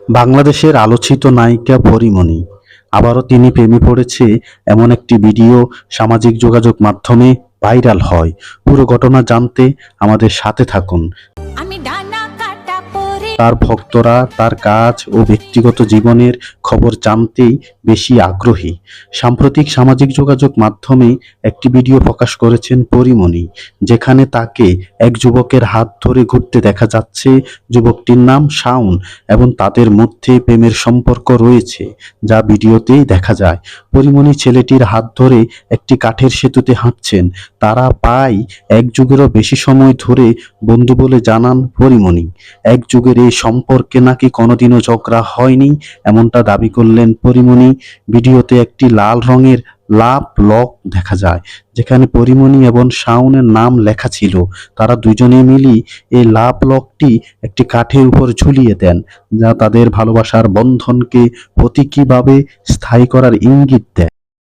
বাংলাদেশের আলোচিত নায়িকা পরীমনি আবারও তিনি প্রেমে পড়েছে এমন একটি ভিডিও সামাজিক যোগাযোগ মাধ্যমে ভাইরাল হয়। পুরো ঘটনা জানতে আমাদের সাথে থাকুন। আমি ডানা কাটা পরে তার ভক্তরা তার কাজ ও ব্যক্তিগত জীবনের খবর জানতেই বেশি আগ্রহী। সাম্প্রতিক সামাজিক যোগাযোগ মাধ্যমে একটি ভিডিও প্রকাশ করেছেন পরীমনি, যেখানে তাকে এক যুবকের হাত ধরে ঘুরতে দেখা যাচ্ছে। যুবকটির নাম শাওন এবং তাদের মধ্যে প্রেমের সম্পর্ক রয়েছে, যা ভিডিওতেই দেখা যায়। পরীমনি ছেলেটির হাত ধরে একটি কাঠের সেতুতে হাঁটছেন। তারা প্রায় এক যুগেরও বেশি সময় ধরে বন্ধু বলে জানান পরীমনি। এক যুগের এই সম্পর্কে নাকি কোনোদিনও ঝগড়া হয়নি, এমনটা দাবি করলেন পরীমনি। ভিডিওতে একটি লাল রঙের লাভ লক দেখা যায়, যেখানে পরীমনি এবং শাওনের নাম লেখা ছিল। তারা দুজনে মিলি এই লাভ লকটি একটি কাঠের উপর ঝুলিয়ে দেন, যা তাদের ভালোবাসার বন্ধনকে প্রতীকীভাবে স্থায়ী করার ইঙ্গিত দেয়।